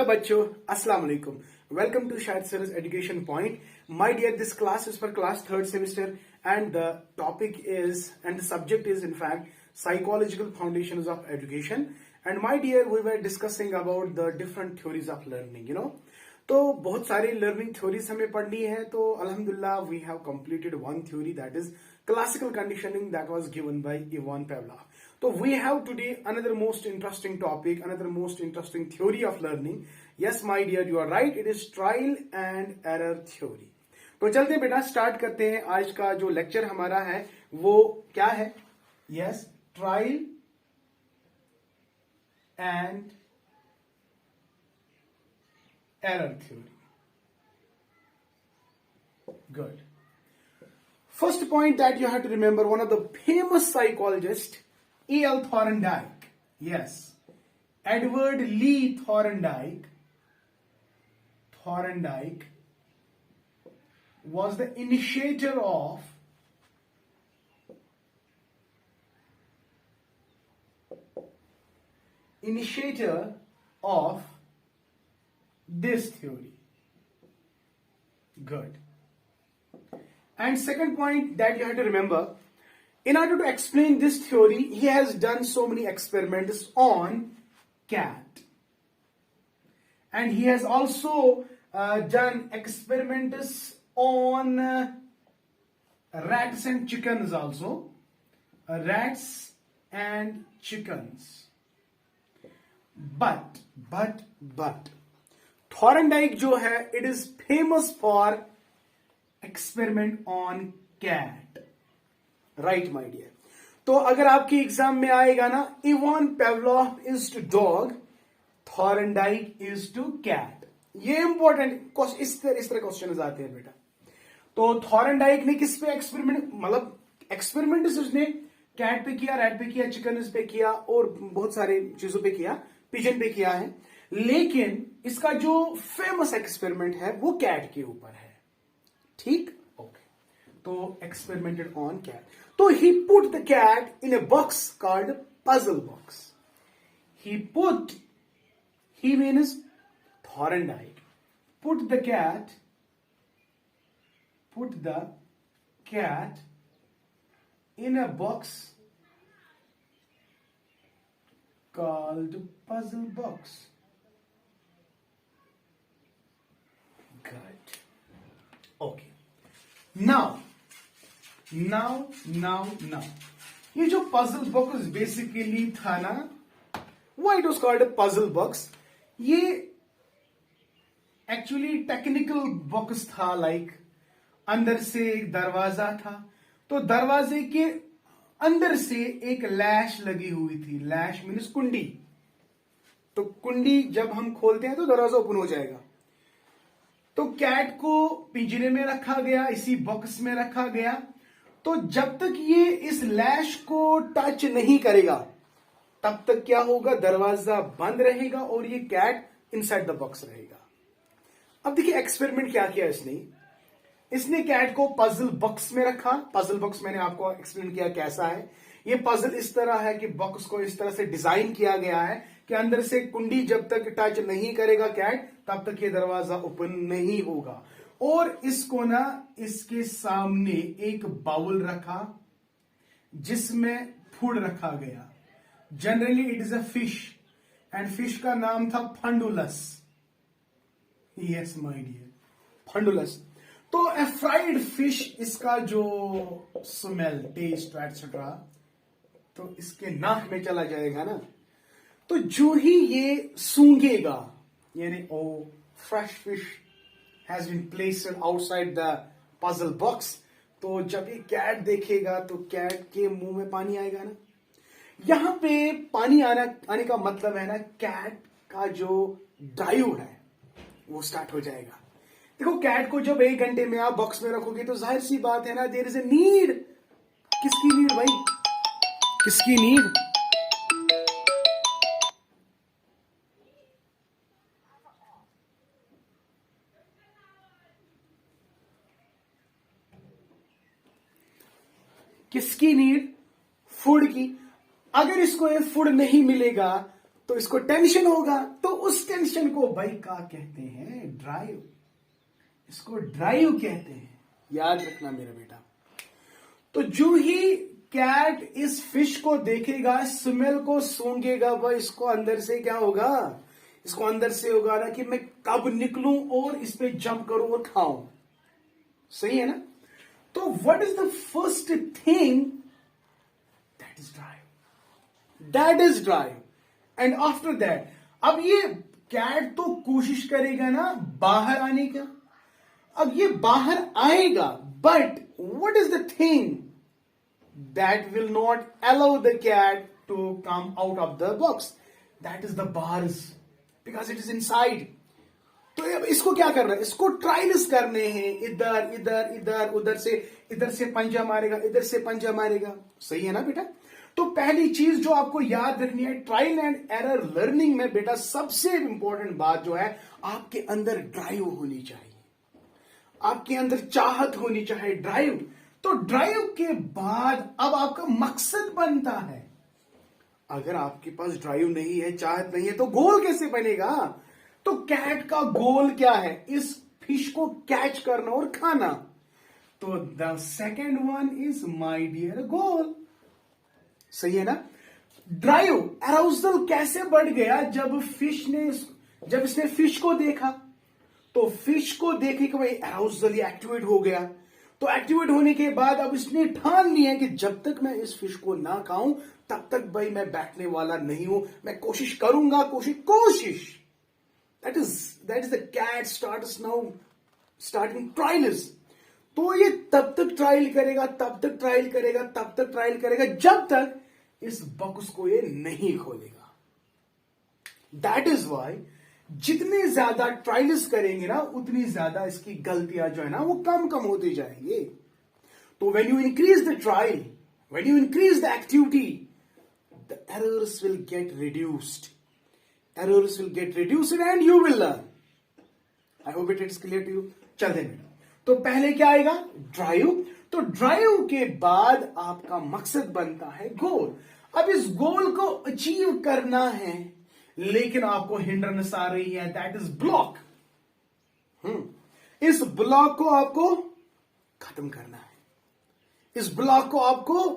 Hello बच्चों, अस्सलाम वालेकुम। Welcome to Shahid sir's education point. My dear, this class is for class third semester and the topic is and the subject is in fact psychological foundations of education. And my dear, we were discussing about the different theories of learning, तो बहुत सारी learning theories हमें पढ़नी है। तो अल्हम्दुलिल्लाह we have completed one theory, that is classical conditioning, that was given by Ivan Pavlov. तो we have today another most interesting topic, another most interesting theory of learning. Yes my dear, you are right, it is trial and error theory. तो चलते बेटा, start करते हैं। आज का जो lecture हमारा है वो क्या है? Yes, trial and error theory. Good. First point that you have to remember, one of the famous psychologists, E.L. Thorndike. Yes, Edward Lee Thorndike was the initiator of this theory. Good. And second point that you have to remember, in order to explain this theory, he has done so many experiments on cat, and he has also done experiments on rats and chickens also. Rats and chickens. But Thorndike जो है, it is famous for experiment on cat. Right my dear. तो अगर आपके exam में आएगा ना, Ivan Pavlov is to dog, Thorndike is to cat, ये important इस तरह क्वेश्चन आते हैं बेटा। तो थॉरनडाइक ने किस पे एक्सपेरिमेंट, मतलब एक्सपेरिमेंट उसने कैट पे किया, रैट पे किया, चिकन पे किया और बहुत सारे चीजों पे किया, पिजन पे किया है। लेकिन इसका जो फेमस एक्सपेरिमेंट है वो कैट के ऊपर है। ठीक, ओके। तो एक्सपेरिमेंटेड ऑन कैट। तो he put the cat in a box called puzzle box. He means Thorndike put the cat in a box called puzzle box. Good. Okay. Now, ये जो puzzle box basically था ना, why it was called a puzzle box? ये actually technical box था, like अंदर से एक दरवाजा था, तो दरवाजे के अंदर से एक लैश लगी हुई थी। लैश मीन्स कुंडी। तो कुंडी जब हम खोलते हैं तो दरवाजा ओपन हो जाएगा। तो कैट को पिंजरे में रखा गया, इसी बॉक्स में रखा गया। तो जब तक ये इस लैश को टच नहीं करेगा तब तक क्या होगा, दरवाजा बंद रहेगा और ये कैट इनसाइड द बॉक्स रहेगा। अब देखिए एक्सपेरिमेंट क्या किया इसने कैट को पजल बॉक्स में रखा। पजल बॉक्स मैंने आपको एक्सप्लेन किया कैसा है। ये पजल इस तरह है कि बॉक्स को इस तरह से डिजाइन किया गया है कि अंदर से कुंडी जब तक टच नहीं करेगा कैट, तब तक ये दरवाजा ओपन नहीं होगा। और इसको ना, इसके सामने एक बाउल रखा जिसमें फूड रखा गया। Generally it is a fish, and fish का नाम था Fundulus. Yes my dear, Fundulus. तो ए फ्राइड फिश, इसका जो स्मेल, टेस्ट एटसेट्रा, तो इसके नाक में चला जाएगा ना। तो जो ही ये सूंघेगा, यानी ओ fresh fish has been placed outside the puzzle box, तो जब ये कैट देखेगा तो कैट के मुंह में पानी आएगा ना। यहां पे पानी आने का मतलब है ना, कैट का जो ड्राइव है वो स्टार्ट हो जाएगा। देखो, कैट को जब 1 घंटे में आप बॉक्स में रखोगे तो जाहिर सी बात है ना, देयर इज ए नीड। किसकी नीड भाई? किसकी नीड? किसकी नीड? फूड की। अगर इसको ये फूड नहीं मिलेगा तो इसको टेंशन होगा, तो उस टेंशन को भाई क्या कहते हैं? ड्राइव। इसको ड्राइव कहते हैं, याद रखना मेरा बेटा। तो जो ही कैट इस फिश को देखेगा, स्मेल को सूंघेगा, वह इसको अंदर से क्या होगा? इसको अंदर से होगा ना कि मैं कब निकलूं और इस पे जंप करूं और खाऊं। सही है ना? तो what is the first thing? That is drive. That is drive. And after that, अब ये कैट तो कोशिश करेगा ना बाहर आने का। अब ये बाहर आएगा, but what is the thing that will not allow the cat to come out of the box? That is the bars, because it is inside. तो अब इसको क्या करना है? इसको ट्रायल्स करने हैं, इधर इधर इधर, इधर से पंजा मारेगा, इधर से पंजा मारेगा। सही है ना बेटा? तो पहली चीज जो आपको याद रखनी है, ट्रायल एंड एरर लर्निंग में बेटा सबसे इंपॉर्टेंट बात जो है, आपके अंदर ड्राइव होनी चाहिए, आपके अंदर चाहत होनी चाहिए, ड्राइव। तो ड्राइव के बाद अब आपका मकसद बनता है। अगर आपके पास ड्राइव नहीं है, चाहत नहीं है, तो गोल कैसे बनेगा? तो कैट का गोल क्या है? इस फिश को कैच करना और खाना। तो the second one is my dear goal. सही है ना? ड्राइव, अराउजल कैसे बढ़ गया? जब इसने फिश को देखा, तो फिश को देखे कि भाई अराउजल एक्टिवेट हो गया। तो एक्टिवेट होने के बाद अब इसने ठान लिया कि जब तक मैं इस फिश को ना खाऊं, तब तक भाई मैं बैठने वाला नहीं हूं, मैं कोशिश करूंगा, कोशिश। That is the cat starts now starting trials. तो ये तब तक ट्रायल करेगा, जब तक इस बॉक्स को ये नहीं खोलेगा। दैट इज वाई जितने ज्यादा ट्रायल्स करेंगे ना, उतनी ज्यादा इसकी गलतियां जो है ना वो कम होती जाएंगे। तो when you increase the trial, when you increase the activity, the errors will get reduced, and you will learn. I hope it is clear to you. चलते हैं। तो पहले क्या आएगा? ड्राइव। तो ड्राइव के बाद आपका मकसद बनता है गोल। अब इस गोल को अचीव करना है, लेकिन आपको हिंड्रेंस आ रही है, दैट इज ब्लॉक। इस ब्लॉक को आपको खत्म करना है, इस ब्लॉक को आपको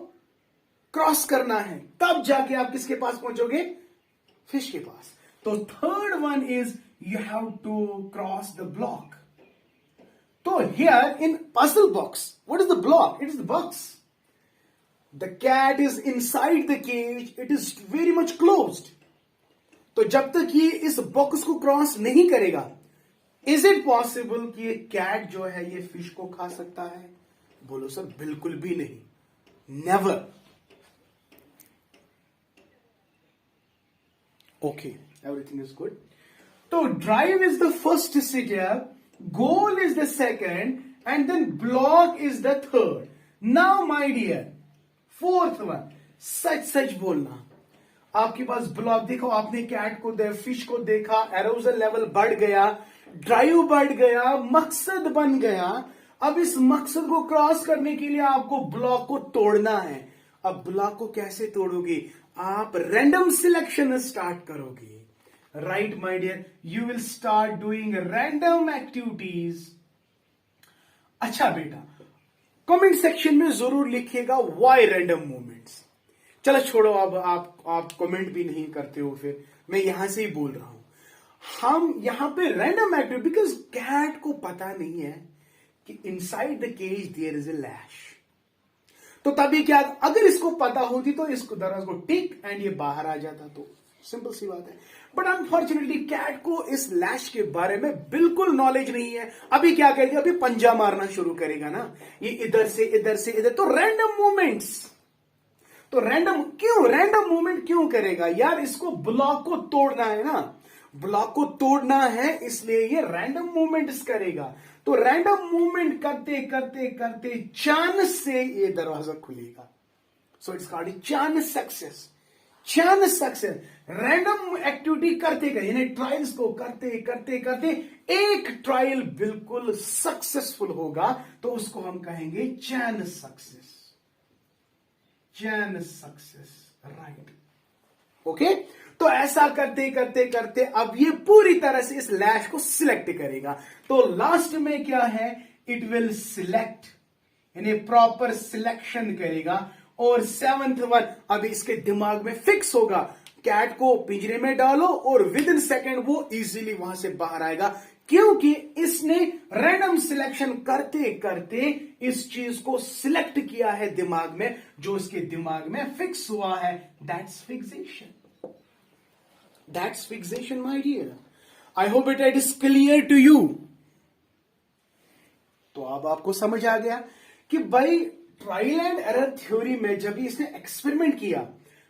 क्रॉस करना है, तब जाके आप किसके पास पहुंचोगे? फिश के पास। तो third one is you have to cross the block. तो here in puzzle box, what is the block? It is the box. The cat is inside the cage, it is very much closed. तो जब तक ये इस box को cross नहीं करेगा, is it possible कि ये कैट जो है ये फिश को खा सकता है? बोलो सर, बिल्कुल भी नहीं, never. Okay, everything is good. तो drive is the first step, goal is the second, and then block is the third. Now my dear, fourth one, सच बोलना। आपके पास ब्लॉक, देखो आपने कैट को फिश को देखा, एरोजल लेवल बढ़ गया, ड्राइव बढ़ गया, मकसद बन गया। अब इस मकसद को क्रॉस करने के लिए आपको ब्लॉक को तोड़ना है। अब ब्लॉक को कैसे तोड़ोगे? आप रैंडम सिलेक्शन स्टार्ट करोगे। Right my dear, you will start doing random activities. अच्छा बेटा, कमेंट सेक्शन में जरूर लिखिएगा व्हाई रैंडम मूवमेंट्स। चलो छोड़ो, अब आप कमेंट भी नहीं करते हो, फिर मैं यहां से ही बोल रहा हूं। हम यहां पे रैंडम एक्टिविटी, बिकॉज कैट को पता नहीं है कि inside the cage there is a latch. तो तभी क्या, अगर इसको पता होती तो इसको दरवाजा को टिक एंड ये बाहर आ जाता। तो सिंपल सी बात है। बट अनफॉर्चुनेटली कैट को इस लैश के बारे में बिल्कुल नॉलेज नहीं है। अभी क्या करेगा? अभी पंजा मारना शुरू करेगा ना, ये इधर से इधर। तो रैंडम मूवमेंट्स, तो रैंडम मूवमेंट क्यों करेगा यार? इसको ब्लॉक को तोड़ना है ना, ब्लॉक को तोड़ना है, इसलिए ये रैंडम मूवमेंट्स करेगा। तो रैंडम मूवमेंट करते चांस से ये दरवाजा खुलेगा। So it's called chance success. Random activity करते गए, यानी ट्रायल्स को करते एक ट्रायल बिल्कुल सक्सेसफुल होगा, तो उसको हम कहेंगे चांस सक्सेस। राइट। ओके, तो ऐसा करते करते करते अब ये पूरी तरह से इस लैश को सिलेक्ट करेगा। तो लास्ट में क्या है, इट विल सिलेक्ट, यानी प्रॉपर सिलेक्शन करेगा। और सेवंथ वन अब इसके दिमाग में फिक्स होगा, कैट को पिंजरे में डालो और विद इन सेकेंड वो इजीली वहां से बाहर आएगा, क्योंकि इसने रैंडम सिलेक्शन करते करते इस चीज को सिलेक्ट किया है दिमाग में, जो इसके दिमाग में फिक्स हुआ है। That's fixation, that's fixation my dear. I hope it is clear to you. तो अब आपको समझ आ गया कि भाई ट्रायल एंड एरर थ्योरी में जब इसने एक्सपेरिमेंट किया,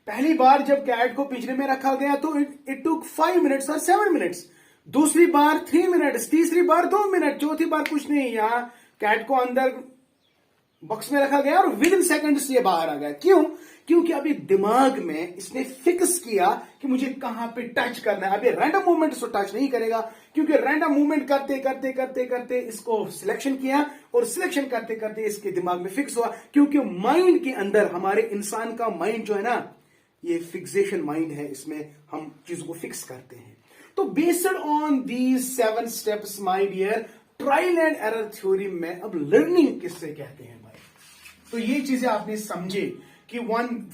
पहली बार जब कैट को पिंजरे में रखा गया तो इट टुक 5 मिनट्स और 7 मिनट्स, दूसरी बार 3 मिनट्स, तीसरी बार 2 मिनट, चौथी बार कुछ नहीं, यहां कैट को अंदर बॉक्स में रखा गया और विद इन सेकंड्स ये बाहर आ गया। क्यों? क्योंकि अभी दिमाग में इसने फिक्स किया कि मुझे कहां पे टच करना है। अभी रैंडम मूवमेंट इसको टच नहीं करेगा, क्योंकि रैंडम मूवमेंट करते करते करते करते इसको सिलेक्शन किया और सिलेक्शन करते करते इसके दिमाग में फिक्स हुआ। क्योंकि माइंड के अंदर, हमारे इंसान का माइंड जो है ना, ये फिक्सेशन माइंड है, इसमें हम चीजों को फिक्स करते हैं। तो based on these 7 steps my dear, trial and error theory में अब लर्निंग किससे कहते हैं भाई, तो ये चीजें आपने समझे कि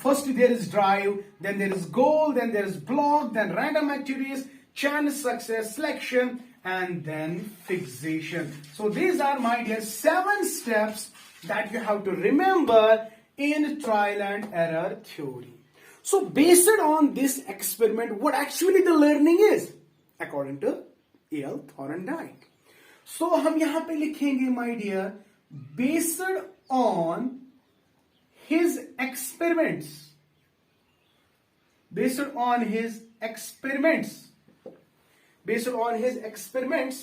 first there is drive, then there is goal, then there is block, then random activities, chance, success, selection, and then fixation. So these are, my dear, 7 steps that you have to remember in trial and error theory. So based on this experiment, what actually the learning is according to E.L. Thorndike. So हम यहां पे लिखेंगे, my dear, based on his experiments, based on his experiments, based on his experiments,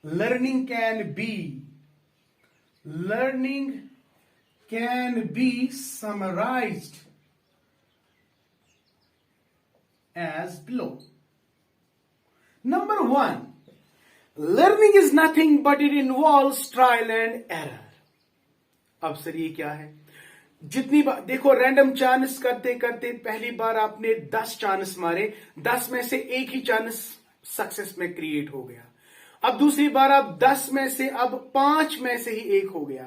learning can be summarized as below. Number 1, learning is nothing but it involves trial and error. अब sir ये क्या है? जितनी बार देखो, random chance करते करते पहली बार आपने 10 चांस मारे, 10 में से एक ही चांस सक्सेस में क्रिएट हो गया। अब दूसरी बार आप 10 में से अब 5 में से ही एक हो गया।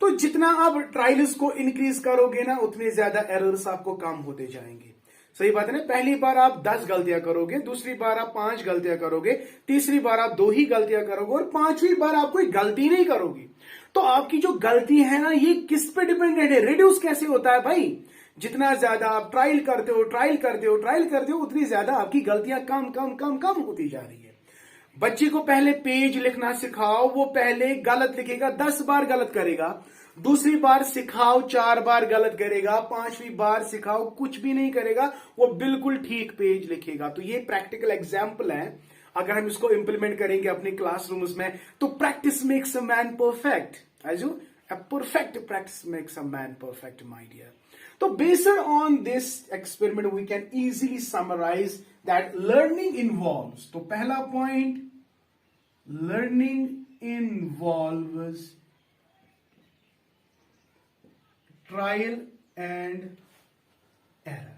तो जितना आप ट्रायल्स को इंक्रीज करोगे ना, उतने ज्यादा एरर्स आपको कम होते जाएंगे। सही बात है ना? पहली बार आप 10 गलतियां करोगे, दूसरी बार आप 5 गलतियां करोगे, तीसरी बार आप 2 ही गलतियां करोगे और 5वीं बार आप कोई गलती नहीं करोगे। तो आपकी जो गलती है ना, ये किस पे डिपेंडेंट है? रिड्यूस कैसे होता है भाई? जितना ज्यादा आप ट्रायल करते हो, उतनी ज्यादा आपकी गलतियां कम कम कम कम होती जा रही है। बच्चे को पहले पेज लिखना सिखाओ, वो पहले गलत लिखेगा, 10 बार गलत करेगा। दूसरी बार सिखाओ, 4 बार गलत करेगा। 5वीं बार सिखाओ, कुछ भी नहीं करेगा, वो बिल्कुल ठीक पेज लिखेगा। तो ये प्रैक्टिकल एग्जाम्पल है। अगर हम इसको इंप्लीमेंट करेंगे अपने क्लासरूम्स में, तो practice makes a man perfect. A perfect practice makes a man perfect, my dear. So based on this experiment, we can easily summarize that learning involves. तो पहला point, learning involves trial and error.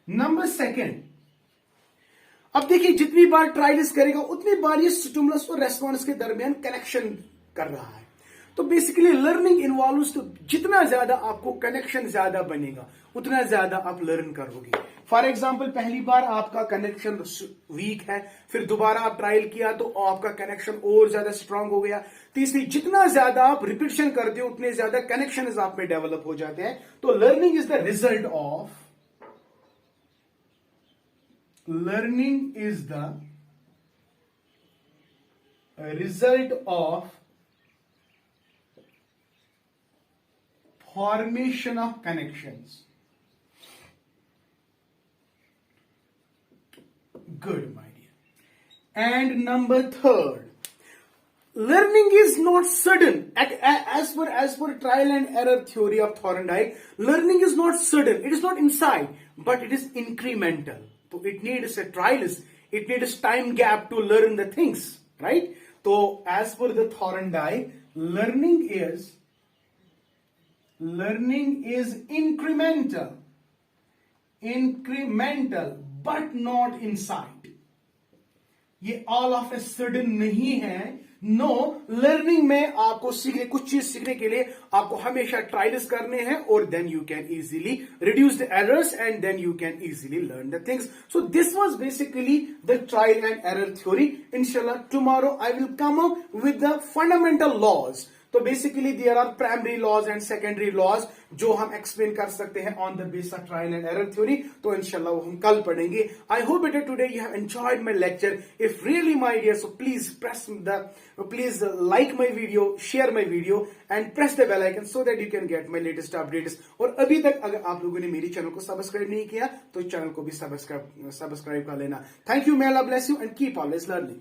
Number 2, अब देखिए, जितनी बार trials करेगा उतनी बार ये stimulus और response के दरमियान कनेक्शन कर रहा है। तो बेसिकली लर्निंग इन्वॉल्व्स, तो जितना ज्यादा आपको कनेक्शन ज्यादा बनेगा, उतना ज्यादा आप लर्न करोगे। फॉर एग्जाम्पल, पहली बार आपका कनेक्शन वीक है, फिर दोबारा आप ट्रायल किया तो आपका कनेक्शन और ज्यादा स्ट्रांग हो गया। तीसरी, जितना ज्यादा आप रिपीटिशन करते हो, उतने ज्यादा कनेक्शन आप में डेवलप हो जाते हैं। तो learning is the result of learning is the result of formation of connections. Good, my dear. And number 3, learning is not sudden. As per trial and error theory of Thorndike, learning is not sudden. It is not inside, but it is incremental. So it needs a trials, it needs time gap to learn the things, right? So as per the Thorndike, learning is incremental. Incremental but not inside. ये all of a sudden नहीं है। No, learning में आपको सीखने, कुछ चीज सीखने के लिए आपको हमेशा ट्रायल्स करने हैं, और then you can easily reduce the errors and then you can easily learn the things. So this was basically the trial and error theory. इंशाल्लाह tomorrow I will come up with the fundamental laws. तो basically there are primary laws and secondary laws जो हम explain कर सकते हैं on the base of trial and error theory. तो इंशाल्लाह वो हम कल पढ़ेंगे। आई होप बेटा today you have enjoyed my lecture. If really my dear, so please like my video, share my video and press the bell icon so that you can get my latest updates. और अभी तक अगर आप लोगों ने मेरे channel को subscribe नहीं किया तो चैनल को भी सब्सक्राइब कर लेना। Thank you, may Allah bless you and keep always learning.